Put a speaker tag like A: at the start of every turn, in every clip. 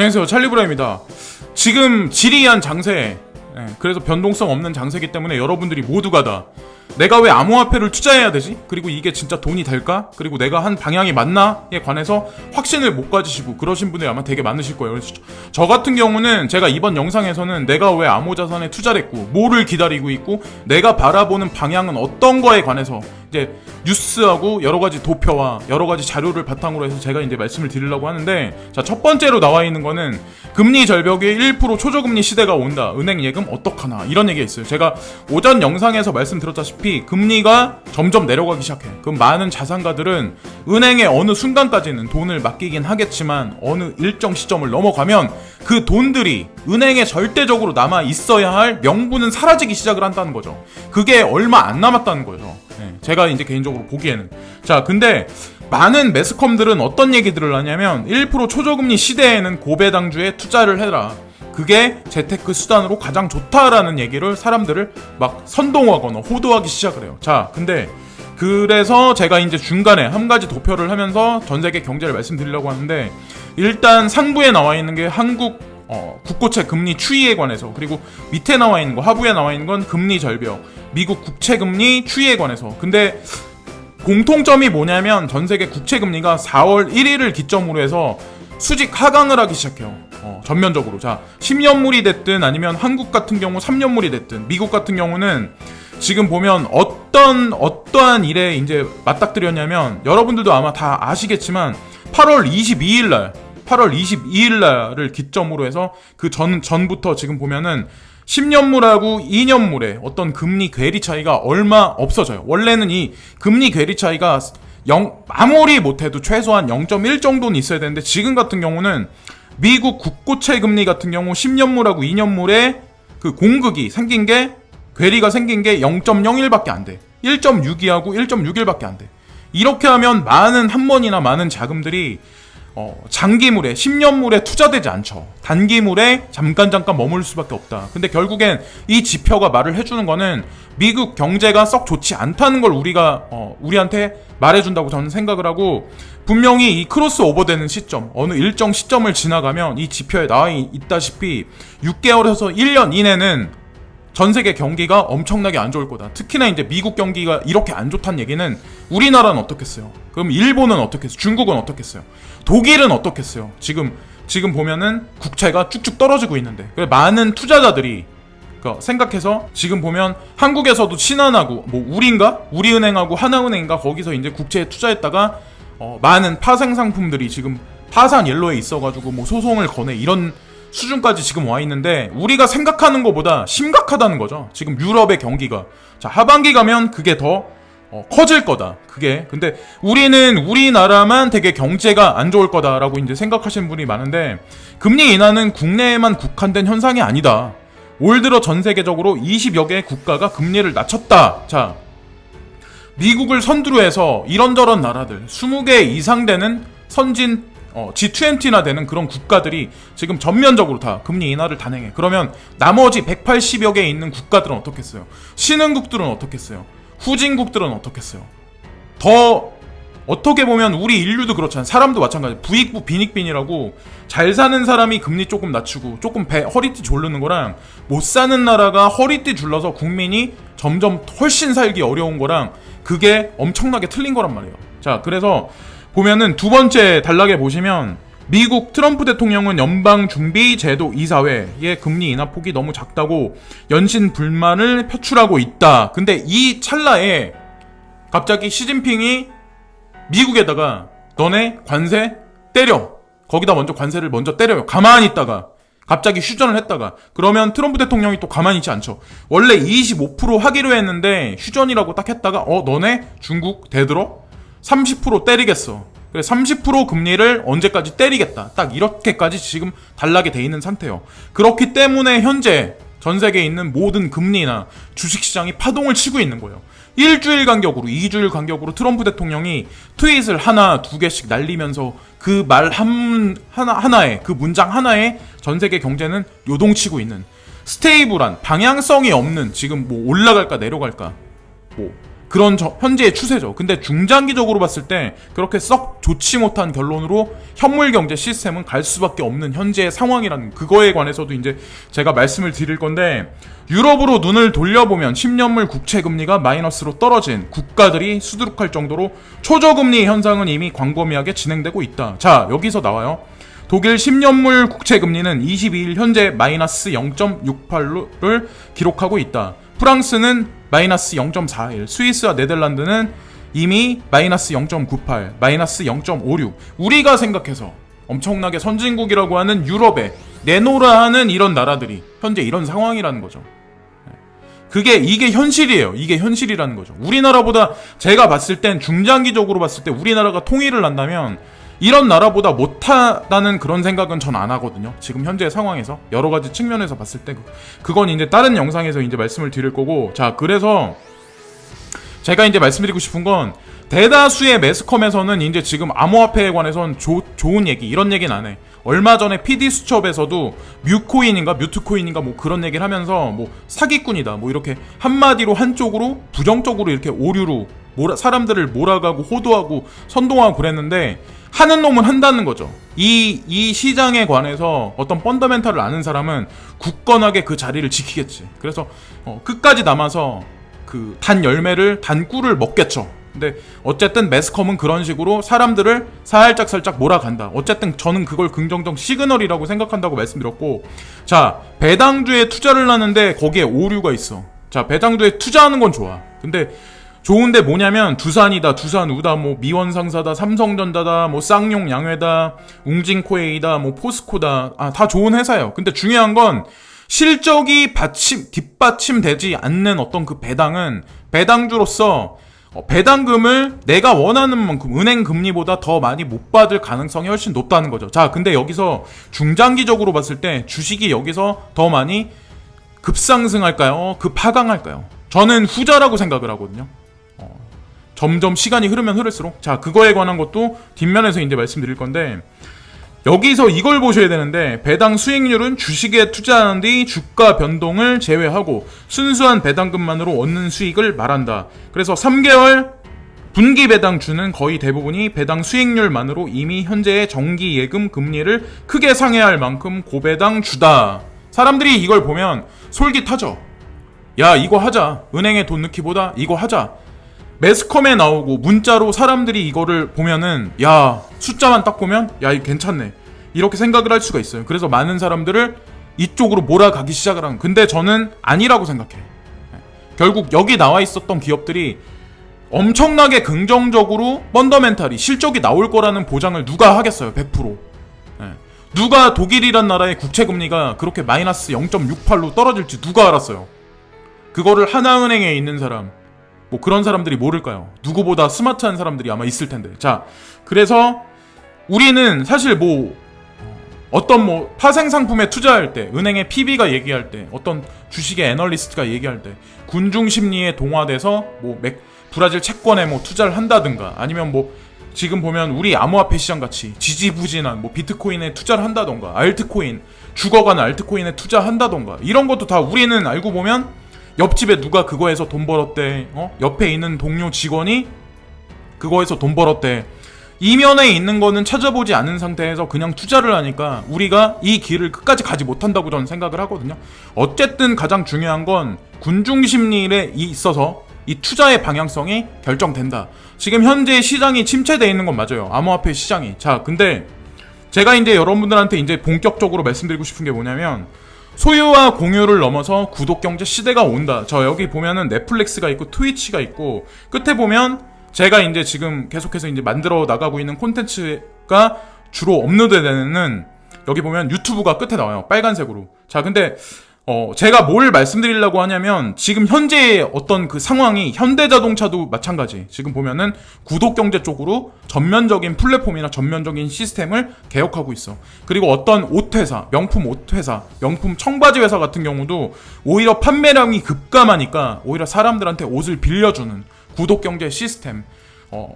A: 안녕하세요, 찰리브라입니다. 지금 지리한 장세, 그래서 변동성 없는 장세기 때문에 여러분들이 모두가 다 내가 왜 암호화폐를 투자해야 되지? 그리고 이게 진짜 돈이 될까? 그리고 내가 한 방향이 맞나?에 관해서 확신을 못 가지시고 그러신 분들이 아마 되게 많으실 거예요. 그래서 저 같은 경우는 제가 이번 영상에서는 내가 왜 암호자산에 투자를 했고 뭐를 기다리고 있고 내가 바라보는 방향은 어떤 거에 관해서 이제 뉴스하고 여러가지 도표와 여러가지 자료를 바탕으로 해서 제가 이제 말씀을 드리려고 하는데, 자, 첫 번째로 나와 있는 거는 금리 절벽에 1% 초저금리 시대가 온다. 은행 예금 어떡하나, 이런 얘기가 있어요. 제가 오전 영상에서 말씀드렸다시피 금리가 점점 내려가기 시작해. 그럼 많은 자산가들은 은행에 어느 순간까지는 돈을 맡기긴 하겠지만 어느 일정 시점을 넘어가면 그 돈들이 은행에 절대적으로 남아 있어야 할 명분은 사라지기 시작을 한다는 거죠. 그게 얼마 안 남았다는 거죠. 제가 이제 개인적으로 보기에는. 자, 근데 많은 매스컴들은 어떤 얘기들을 하냐면 1% 초저금리 시대에는 고배당주에 투자를 해라. 그게 재테크 수단으로 가장 좋다라는 얘기를 사람들을 막 선동하거나 호도하기 시작을 해요. 자, 근데 그래서 제가 이제 중간에 한 가지 도표를 하면서 전 세계 경제를 말씀드리려고 하는데, 일단 상부에 나와 있는 게 한국 국고채 금리 추이에 관해서, 그리고 밑에 나와 있는 거, 하부에 나와 있는 건 금리 절벽, 미국 국채 금리 추이에 관해서. 근데 공통점이 뭐냐면 전 세계 국채 금리가 4월 1일을 기점으로 해서 수직 하강을 하기 시작해요. 전면적으로. 자, 10년물이 됐든 아니면 한국 같은 경우 3년물이 됐든 미국 같은 경우는 지금 보면 어떠한 일에 이제 맞닥뜨렸냐면, 여러분들도 아마 다 아시겠지만 8월 22일 날을 기점으로 해서 그 전부터 지금 보면은 10년물하고 2년물의 어떤 금리 괴리 차이가 얼마 없어져요. 원래는 이 금리 괴리 차이가 아무리 못해도 최소한 0.1 정도는 있어야 되는데, 지금 같은 경우는 미국 국고채 금리 같은 경우 10년물하고 2년물의 그 공극이 생긴 게, 괴리가 생긴 게 0.01밖에 안 돼. 1.62하고 1.61밖에 안 돼. 이렇게 하면 많은 한번이나 많은 자금들이 장기물에, 10년물에 투자되지 않죠. 단기물에 잠깐 머물 수밖에 없다. 근데 결국엔 이 지표가 말을 해주는 거는 미국 경제가 썩 좋지 않다는 걸 우리한테 말해준다고 저는 생각을 하고, 분명히 이 크로스 오버되는 시점, 어느 일정 시점을 지나가면 이 지표에 나와 있다시피 6개월에서 1년 이내는 전 세계 경기가 엄청나게 안 좋을 거다. 특히나 이제 미국 경기가 이렇게 안 좋다는 얘기는 우리나라는 어떻겠어요? 그럼 일본은 어떻겠어요? 중국은 어떻겠어요? 독일은 어떻겠어요? 지금 보면은 국채가 쭉쭉 떨어지고 있는데, 많은 투자자들이 생각해서 지금 보면 한국에서도 신한하고 우리은행하고 하나은행인가 거기서 이제 국채에 투자했다가 많은 파생 상품들이 지금 파산 연로에 있어가지고 소송을 거네, 이런 수준까지 지금 와 있는데, 우리가 생각하는 것보다 심각하다는 거죠. 지금 유럽의 경기가. 자, 하반기 가면 그게 더 커질 거다. 그게. 근데 우리나라만 되게 경제가 안 좋을 거다라고 이제 생각하시는 분이 많은데, 금리 인하는 국내에만 국한된 현상이 아니다. 올 들어 전 세계적으로 20여 개의 국가가 금리를 낮췄다. 자, 미국을 선두로 해서 이런저런 나라들 20개 이상 되는 선진 G20나 되는 그런 국가들이 지금 전면적으로 다 금리 인하를 단행해. 그러면 나머지 180여 개 있는 국가들은 어떻겠어요? 신흥국들은 어떻겠어요? 후진국들은 어떻겠어요? 더 어떻게 보면 우리 인류도 그렇잖아요. 사람도 마찬가지. 부익부 빈익빈이라고, 잘 사는 사람이 금리 조금 낮추고 조금 허리띠 졸르는 거랑, 못 사는 나라가 허리띠 줄러서 국민이 점점 훨씬 살기 어려운 거랑, 그게 엄청나게 틀린 거란 말이에요. 자, 그래서 보면은 두 번째 단락에 보시면 미국 트럼프 대통령은 연방준비제도 이사회의 금리 인하 폭이 너무 작다고 연신 불만을 표출하고 있다. 근데 이 찰나에 갑자기 시진핑이 미국에다가 너네 관세 때려, 거기다 관세를 먼저 때려요. 가만히 있다가 갑자기 휴전을 했다가, 그러면 트럼프 대통령이 또 가만히 있지 않죠. 원래 25% 하기로 했는데 휴전이라고 딱 했다가 너네 중국 대들어? 30% 때리겠어. 그래, 30% 금리를 언제까지 때리겠다. 딱 이렇게까지 지금 단락이 돼 있는 상태예요. 그렇기 때문에 현재 전 세계에 있는 모든 금리나 주식시장이 파동을 치고 있는 거예요. 일주일 간격으로, 2주일 간격으로 트럼프 대통령이 트윗을 하나, 두 개씩 날리면서 그 말 하나에, 그 문장 하나에 전 세계 경제는 요동치고 있는, 스테이블한, 방향성이 없는, 지금 올라갈까 내려갈까, 그런 현재의 추세죠. 근데 중장기적으로 봤을 때 그렇게 썩 좋지 못한 결론으로 현물 경제 시스템은 갈 수밖에 없는 현재의 상황이라는 그거에 관해서도 이제 제가 말씀을 드릴 건데, 유럽으로 눈을 돌려보면 10년물 국채 금리가 마이너스로 떨어진 국가들이 수두룩할 정도로 초저금리 현상은 이미 광범위하게 진행되고 있다. 자, 여기서 나와요. 독일 10년물 국채 금리는 22일 현재 마이너스 0.68를 기록하고 있다. 프랑스는 마이너스 0.41, 스위스와 네덜란드는 이미 마이너스 0.98, 마이너스 0.56. 우리가 생각해서 엄청나게 선진국이라고 하는 유럽에 내놓으라 하는 이런 나라들이 현재 이런 상황이라는 거죠. 이게 현실이에요. 이게 현실이라는 거죠. 우리나라보다, 제가 봤을 땐 중장기적으로 봤을 때 우리나라가 통일을 한다면 이런 나라보다 못하다는 그런 생각은 전 안 하거든요. 지금 현재 상황에서 여러 가지 측면에서 봤을 때 그건 이제 다른 영상에서 이제 말씀을 드릴 거고, 자, 그래서 제가 이제 말씀드리고 싶은 건, 대다수의 매스컴에서는 이제 지금 암호화폐에 관해서는 좋은 얘기, 이런 얘기는 안 해. 얼마 전에 PD수첩에서도 뮤트코인인가 뭐 그런 얘기를 하면서 뭐 사기꾼이다 뭐 이렇게 한마디로 한쪽으로 부정적으로 이렇게 오류로 사람들을 몰아가고 호도하고 선동하고 그랬는데, 하는 놈은 한다는 거죠. 이 시장에 관해서 어떤 펀더멘탈을 아는 사람은 굳건하게 그 자리를 지키겠지. 그래서 끝까지 남아서 그 단 열매를, 단 꿀을 먹겠죠. 근데 어쨌든 매스컴은 그런 식으로 사람들을 살짝 몰아간다. 어쨌든 저는 그걸 긍정적 시그널이라고 생각한다고 말씀드렸고, 자, 배당주에 투자를 하는데 거기에 오류가 있어. 자, 배당주에 투자하는 건 좋아. 근데 좋은데 뭐냐면 두산이다, 두산우다, 뭐 미원상사다, 삼성전자다, 뭐 쌍용 양회다, 웅진코웨이다, 뭐 포스코다, 다 좋은 회사예요. 근데 중요한 건 실적이 뒷받침되지 않는 어떤 그 배당은 배당주로서 배당금을 내가 원하는 만큼 은행 금리보다 더 많이 못 받을 가능성이 훨씬 높다는 거죠. 자, 근데 여기서 중장기적으로 봤을 때 주식이 여기서 더 많이 급상승할까요? 급하강할까요? 저는 후자라고 생각을 하거든요. 점점 시간이 흐르면 흐를수록. 자, 그거에 관한 것도 뒷면에서 이제 말씀드릴 건데, 여기서 이걸 보셔야 되는데, 배당 수익률은 주식에 투자하는 뒤 주가 변동을 제외하고 순수한 배당금만으로 얻는 수익을 말한다. 그래서 3개월 분기 배당주는 거의 대부분이 배당 수익률만으로 이미 현재의 정기 예금 금리를 크게 상회할 만큼 고배당 주다. 사람들이 이걸 보면 솔깃하죠. 야, 이거 하자. 은행에 돈 넣기보다 이거 하자. 매스컴에 나오고 문자로 사람들이 이거를 보면은, 야, 숫자만 딱 보면 야, 이거 괜찮네, 이렇게 생각을 할 수가 있어요. 그래서 많은 사람들을 이쪽으로 몰아가기 시작을 하는. 근데 저는 아니라고 생각해. 결국 여기 나와 있었던 기업들이 엄청나게 긍정적으로 펀더멘탈이 실적이 나올 거라는 보장을 누가 하겠어요. 100%. 누가 독일이란 나라의 국채금리가 그렇게 마이너스 0.68로 떨어질지 누가 알았어요. 그거를 하나은행에 있는 사람, 뭐 그런 사람들이 모를까요? 누구보다 스마트한 사람들이 아마 있을 텐데. 자, 그래서 우리는 사실 뭐 어떤 뭐 파생상품에 투자할 때, 은행의 PB가 얘기할 때, 어떤 주식의 애널리스트가 얘기할 때 군중 심리에 동화돼서 뭐 브라질 채권에 뭐 투자를 한다든가, 아니면 뭐 지금 보면 우리 암호화폐 시장 같이 지지부진한 뭐 비트코인에 투자를 한다던가, 알트코인, 죽어가는 알트코인에 투자한다던가, 이런 것도 다 우리는 알고 보면 옆집에 누가 그거에서 돈 벌었대, 옆에 있는 동료 직원이 그거에서 돈 벌었대, 이면에 있는 거는 찾아보지 않은 상태에서 그냥 투자를 하니까 우리가 이 길을 끝까지 가지 못한다고 저는 생각을 하거든요. 어쨌든 가장 중요한 건 군중심리에 있어서 이 투자의 방향성이 결정된다. 지금 현재 시장이 침체되어 있는 건 맞아요. 암호화폐 시장이. 자, 근데 제가 이제 여러분들한테 이제 본격적으로 말씀드리고 싶은 게 뭐냐면, 소유와 공유를 넘어서 구독경제 시대가 온다. 저 여기 보면은 넷플릭스가 있고 트위치가 있고, 끝에 보면 제가 이제 지금 계속해서 이제 만들어 나가고 있는 콘텐츠가 주로 업로드되는, 여기 보면 유튜브가 끝에 나와요. 빨간색으로. 자, 근데 제가 뭘 말씀드리려고 하냐면, 지금 현재의 어떤 그 상황이, 현대자동차도 마찬가지. 지금 보면은 구독경제 쪽으로 전면적인 플랫폼이나 전면적인 시스템을 개혁하고 있어. 그리고 어떤 옷회사, 명품 옷회사, 명품 청바지 회사 같은 경우도 오히려 판매량이 급감하니까 오히려 사람들한테 옷을 빌려주는 구독경제 시스템,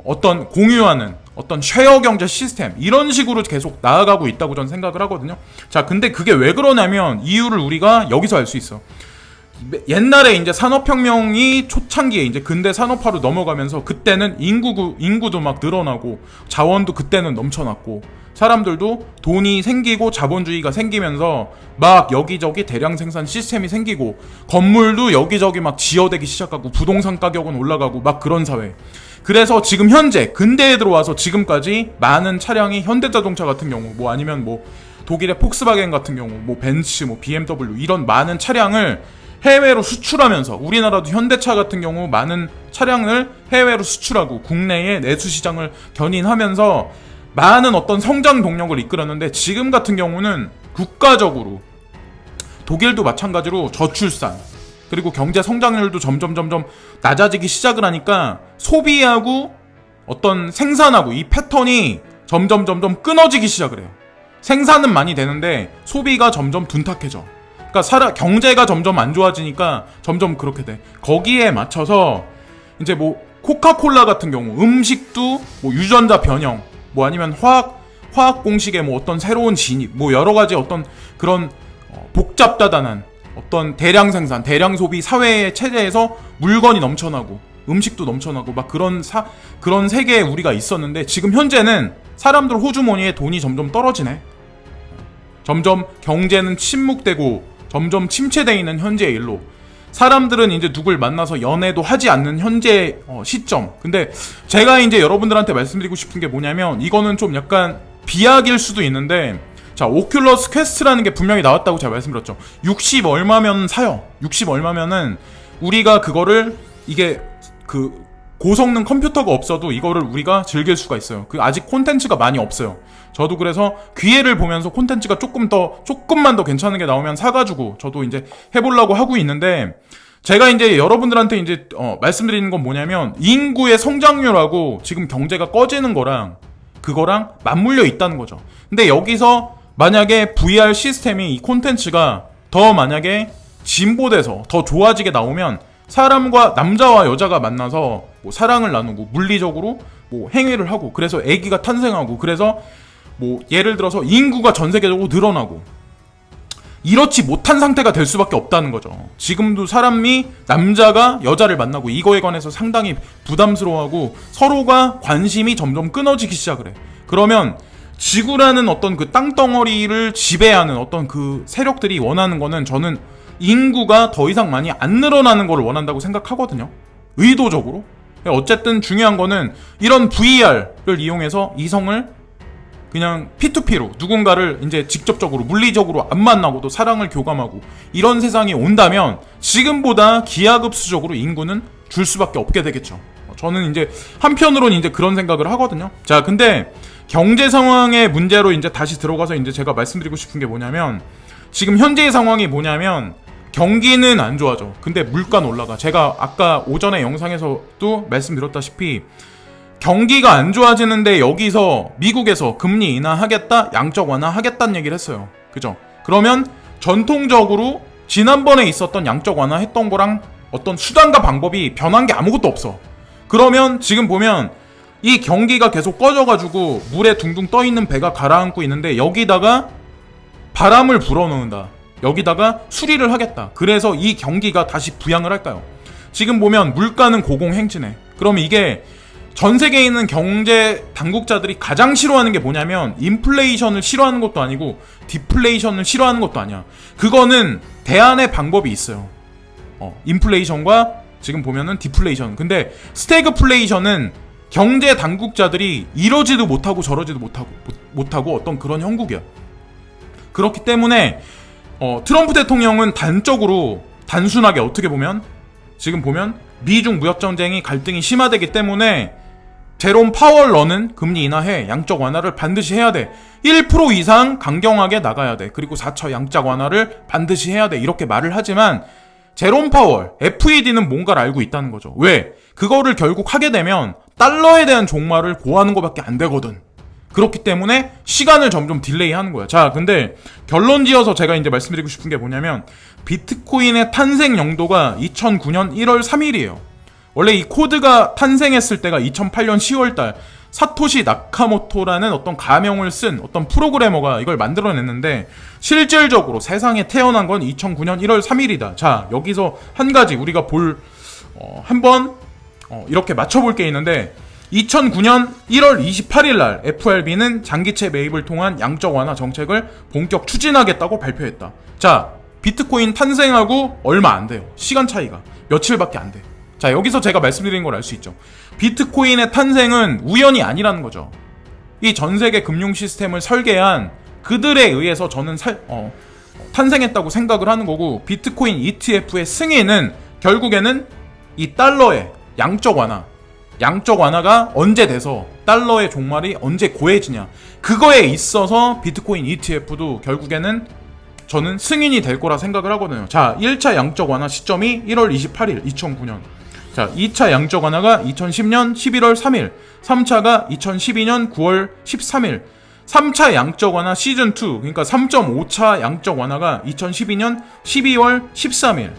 A: 어떤 공유하는 어떤 쉐어 경제 시스템, 이런 식으로 계속 나아가고 있다고 저는 생각을 하거든요. 자, 근데 그게 왜 그러냐면 이유를 우리가 여기서 알 수 있어. 옛날에 이제 산업혁명이 초창기에 이제 근대 산업화로 넘어가면서 그때는 인구도 막 늘어나고 자원도 그때는 넘쳐났고 사람들도 돈이 생기고 자본주의가 생기면서 막 여기저기 대량 생산 시스템이 생기고 건물도 여기저기 막 지어대기 시작하고 부동산 가격은 올라가고 막 그런 사회. 그래서 지금 현재 근대에 들어와서 지금까지 많은 차량이 현대자동차 같은 경우 뭐 아니면 뭐 독일의 폭스바겐 같은 경우 뭐 벤츠 뭐 BMW 이런 많은 차량을 해외로 수출하면서 우리나라도 현대차 같은 경우 많은 차량을 해외로 수출하고 국내의 내수 시장을 견인하면서 많은 어떤 성장 동력을 이끌었는데 지금 같은 경우는 국가적으로 독일도 마찬가지로 저출산 그리고 경제 성장률도 점점 낮아지기 시작을 하니까 소비하고 어떤 생산하고 이 패턴이 점점 끊어지기 시작을 해요. 생산은 많이 되는데 소비가 점점 둔탁해져. 그러니까 경제가 점점 안 좋아지니까 점점 그렇게 돼. 거기에 맞춰서 이제 뭐 코카콜라 같은 경우 음식도 뭐 유전자 변형 뭐 아니면 화학 공식의 뭐 어떤 새로운 진입 뭐 여러 가지 어떤 그런 복잡다단한 어떤 대량 생산, 대량 소비 사회의 체제에서 물건이 넘쳐나고 음식도 넘쳐나고 막 그런 세계에 우리가 있었는데 지금 현재는 사람들 호주머니에 돈이 점점 떨어지네. 점점 경제는 침묵되고 점점 침체되어 있는 현재의 일로 사람들은 이제 누굴 만나서 연애도 하지 않는 현재 시점. 근데 제가 이제 여러분들한테 말씀드리고 싶은 게 뭐냐면 이거는 좀 약간 비약일 수도 있는데 자, 오큘러스 퀘스트라는 게 분명히 나왔다고 제가 말씀드렸죠. 60 얼마면 사요. 60 얼마면은 우리가 그거를 이게 그 고성능 컴퓨터가 없어도 이거를 우리가 즐길 수가 있어요. 그 아직 콘텐츠가 많이 없어요. 저도 그래서 기회를 보면서 콘텐츠가 조금만 더 괜찮은 게 나오면 사가지고 저도 이제 해보려고 하고 있는데 제가 이제 여러분들한테 이제 말씀드리는 건 뭐냐면 인구의 성장률하고 지금 경제가 꺼지는 거랑 그거랑 맞물려 있다는 거죠. 근데 여기서 만약에 VR 시스템이 이 콘텐츠가 더 만약에 진보돼서 더 좋아지게 나오면 사람과 남자와 여자가 만나서 뭐 사랑을 나누고 물리적으로 뭐 행위를 하고 그래서 아기가 탄생하고 그래서 뭐 예를 들어서 인구가 전 세계적으로 늘어나고 이렇지 못한 상태가 될 수밖에 없다는 거죠. 지금도 사람이 남자가 여자를 만나고 이거에 관해서 상당히 부담스러워하고 서로가 관심이 점점 끊어지기 시작을 해. 그러면 지구라는 어떤 그 땅덩어리를 지배하는 어떤 그 세력들이 원하는 거는 저는 인구가 더 이상 많이 안 늘어나는 걸 원한다고 생각하거든요. 의도적으로. 어쨌든 중요한 거는 이런 VR을 이용해서 이성을 그냥 P2P로 누군가를 이제 직접적으로 물리적으로 안 만나고도 사랑을 교감하고 이런 세상이 온다면 지금보다 기하급수적으로 인구는 줄 수밖에 없게 되겠죠. 저는 이제 한편으로는 이제 그런 생각을 하거든요. 자, 근데 경제 상황의 문제로 이제 다시 들어가서 이제 제가 말씀드리고 싶은 게 뭐냐면 지금 현재의 상황이 뭐냐면 경기는 안 좋아져. 근데 물가는 올라가. 제가 아까 오전에 영상에서도 말씀드렸다시피 경기가 안 좋아지는데 여기서 미국에서 금리 인하하겠다, 양적 완화하겠다는 얘기를 했어요. 그죠? 그러면 전통적으로 지난번에 있었던 양적 완화했던 거랑 어떤 수단과 방법이 변한 게 아무것도 없어. 그러면 지금 보면 이 경기가 계속 꺼져가지고 물에 둥둥 떠있는 배가 가라앉고 있는데 여기다가 바람을 불어넣는다. 여기다가 수리를 하겠다. 그래서 이 경기가 다시 부양을 할까요? 지금 보면 물가는 고공행진해. 그러면 이게 전 세계에 있는 경제 당국자들이 가장 싫어하는 게 뭐냐면 인플레이션을 싫어하는 것도 아니고 디플레이션을 싫어하는 것도 아니야. 그거는 대안의 방법이 있어요. 인플레이션과 지금 보면은 디플레이션. 근데 스태그플레이션은 경제 당국자들이 이러지도 못하고 저러지도 못하고 어떤 그런 형국이야. 그렇기 때문에 트럼프 대통령은 단순하게 어떻게 보면 지금 보면 미중 무역전쟁이 갈등이 심화되기 때문에 제롬 파월러는 금리 인하해 양적 완화를 반드시 해야 돼. 1% 이상 강경하게 나가야 돼. 그리고 4차 양적 완화를 반드시 해야 돼. 이렇게 말을 하지만 제롬 파월, FED는 뭔가를 알고 있다는 거죠. 왜? 그거를 결국 하게 되면 달러에 대한 종말을 고하는 것밖에 안 되거든. 그렇기 때문에 시간을 점점 딜레이 하는 거야. 자, 근데 결론 지어서 제가 이제 말씀드리고 싶은 게 뭐냐면 비트코인의 탄생 연도가 2009년 1월 3일이에요. 원래 이 코드가 탄생했을 때가 2008년 10월달 사토시 나카모토라는 어떤 가명을 쓴 어떤 프로그래머가 이걸 만들어냈는데, 실질적으로 세상에 태어난 건 2009년 1월 3일이다. 자, 여기서 한 가지 우리가 한번 이렇게 맞춰볼 게 있는데, 2009년 1월 28일 날 FRB는 장기채 매입을 통한 양적 완화 정책을 본격 추진하겠다고 발표했다. 자, 비트코인 탄생하고 얼마 안 돼요. 시간 차이가 며칠밖에 안 돼. 자, 여기서 제가 말씀드린 걸 알 수 있죠. 비트코인의 탄생은 우연이 아니라는 거죠. 이 전 세계 금융 시스템을 설계한 그들에 의해서 저는 탄생했다고 생각을 하는 거고, 비트코인 ETF의 승인은 결국에는 이 달러의 양적 완화가 언제 돼서 달러의 종말이 언제 고해지냐, 그거에 있어서 비트코인 ETF도 결국에는 저는 승인이 될 거라 생각을 하거든요. 자, 1차 양적 완화 시점이 1월 28일 2009년. 자, 2차 양적 완화가 2010년 11월 3일, 3차가 2012년 9월 13일, 3차 양적 완화 시즌 2, 그러니까 3.5차 양적 완화가 2012년 12월 13일.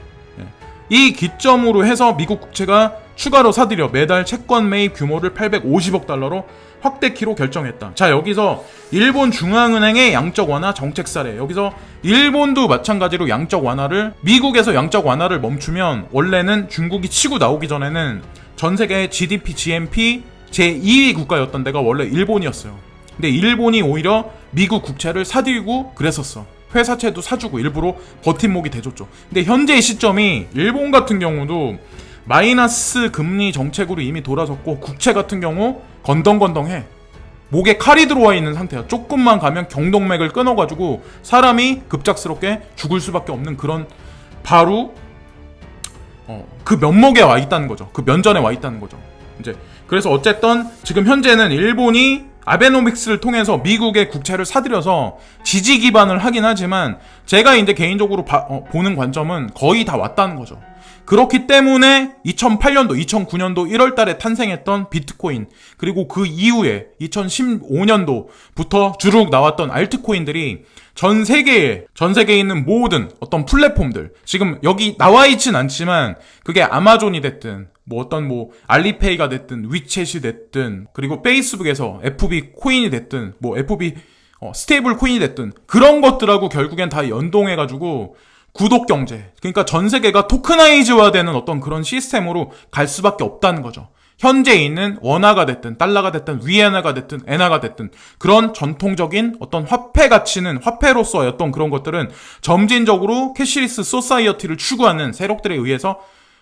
A: 이 기점으로 해서 미국 국채가 추가로 사들여 매달 채권 매입 규모를 850억 달러로 확대키로 결정했다. 자, 여기서 일본 중앙은행의 양적 완화 정책 사례. 여기서 일본도 마찬가지로 양적 완화를, 미국에서 양적 완화를 멈추면 원래는 중국이 치고 나오기 전에는 전 세계 GDP, GNP 제2위 국가였던 데가 원래 일본이었어요. 근데 일본이 오히려 미국 국채를 사들이고 그랬었어. 회사채도 사주고 일부러 버팀목이 돼줬죠. 근데 현재의 시점이 일본 같은 경우도 마이너스 금리 정책으로 이미 돌아섰고, 국채 같은 경우 건덩건덩해. 목에 칼이 들어와 있는 상태야. 조금만 가면 경동맥을 끊어가지고 사람이 급작스럽게 죽을 수밖에 없는 그런, 바로 그 면목에 와 있다는 거죠. 그 면전에 와 있다는 거죠. 이제 그래서 어쨌든 지금 현재는 일본이 아베노믹스를 통해서 미국의 국채를 사들여서 지지 기반을 하긴 하지만, 제가 이제 개인적으로 보는 관점은 거의 다 왔다는 거죠. 그렇기 때문에 2008년도, 2009년도 1월 달에 탄생했던 비트코인, 그리고 그 이후에 2015년도부터 주룩 나왔던 알트코인들이 전 세계에 있는 모든 어떤 플랫폼들, 지금 여기 나와 있진 않지만 그게 아마존이 됐든 알리페이가 됐든 위챗이 됐든, 그리고 페이스북에서 FB 코인이 됐든 FB 스테이블 코인이 됐든, 그런 것들하고 결국엔 다 연동해가지고 구독 경제, 그러니까 전 세계가 토크나이즈화되는 어떤 그런 시스템으로 갈 수밖에 없다는 거죠. 현재 있는 원화가 됐든 달러가 됐든 위엔화가 됐든 엔화가 됐든 그런 전통적인 어떤 화폐 가치는, 화폐로서의 어떤 그런 것들은 점진적으로 캐시리스 소사이어티를 추구하는 세력들에 의해서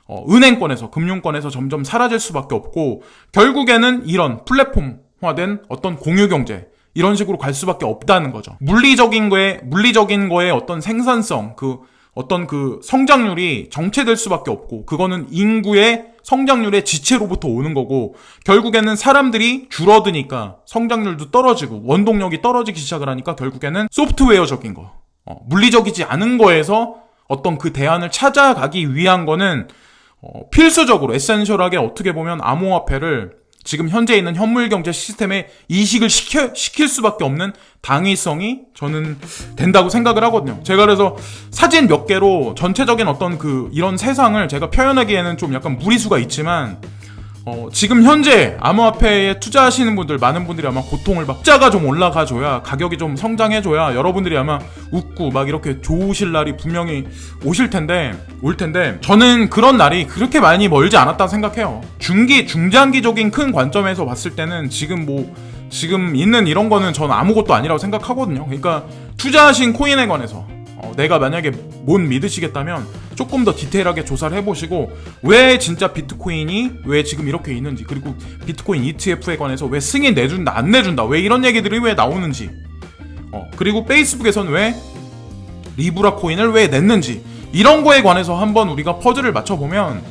A: 은행권에서, 금융권에서 점점 사라질 수밖에 없고, 결국에는 이런 플랫폼화된 어떤 공유경제, 이런 식으로 갈 수밖에 없다는 거죠. 물리적인 거에 어떤 생산성, 어떤 성장률이 정체될 수밖에 없고, 그거는 인구의 성장률의 지체로부터 오는 거고, 결국에는 사람들이 줄어드니까 성장률도 떨어지고 원동력이 떨어지기 시작을 하니까 결국에는 소프트웨어적인 거, 물리적이지 않은 거에서 어떤 그 대안을 찾아가기 위한 거는 필수적으로 에센셜하게 어떻게 보면 암호화폐를 지금 현재 있는 현물경제 시스템에 이식을 시킬 수밖에 없는 당위성이 저는 된다고 생각을 하거든요. 제가 그래서 사진 몇 개로 전체적인 어떤 이런 세상을 제가 표현하기에는 좀 약간 무리수가 있지만, 지금 현재 암호화폐에 투자하시는 분들, 많은 분들이 아마 고통을 숫자가 좀 올라가줘야, 가격이 좀 성장해줘야 여러분들이 아마 웃고 막 이렇게 좋으실 날이 분명히 올 텐데, 저는 그런 날이 그렇게 많이 멀지 않았다 생각해요. 중장기적인 큰 관점에서 봤을 때는 지금 있는 이런 거는 저는 아무것도 아니라고 생각하거든요. 그러니까 투자하신 코인에 관해서 내가 만약에 못 믿으시겠다면 조금 더 디테일하게 조사를 해보시고, 왜 진짜 비트코인이 왜 지금 이렇게 있는지, 그리고 비트코인 ETF에 관해서 왜 승인 내준다 안 내준다, 왜 이런 얘기들이 왜 나오는지, 그리고 페이스북에서는 왜 리브라 코인을 왜 냈는지, 이런 거에 관해서 한번 우리가 퍼즐을 맞춰보면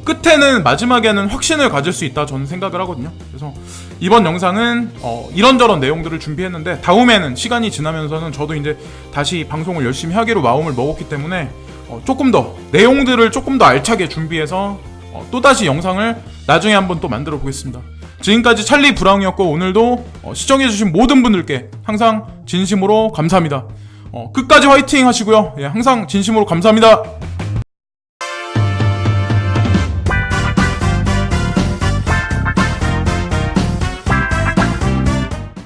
A: 끝에는, 마지막에는 확신을 가질 수 있다 저는 생각을 하거든요. 그래서 이번 영상은 이런저런 내용들을 준비했는데, 다음에는 시간이 지나면서는 저도 이제 다시 방송을 열심히 하기로 마음을 먹었기 때문에 조금 더 내용들을 조금 더 알차게 준비해서 또다시 영상을 나중에 한번 또 만들어 보겠습니다. 지금까지 찰리 브라운이었고, 오늘도 시청해주신 모든 분들께 항상 진심으로 감사합니다. 끝까지 화이팅 하시고요. 예, 항상 진심으로 감사합니다.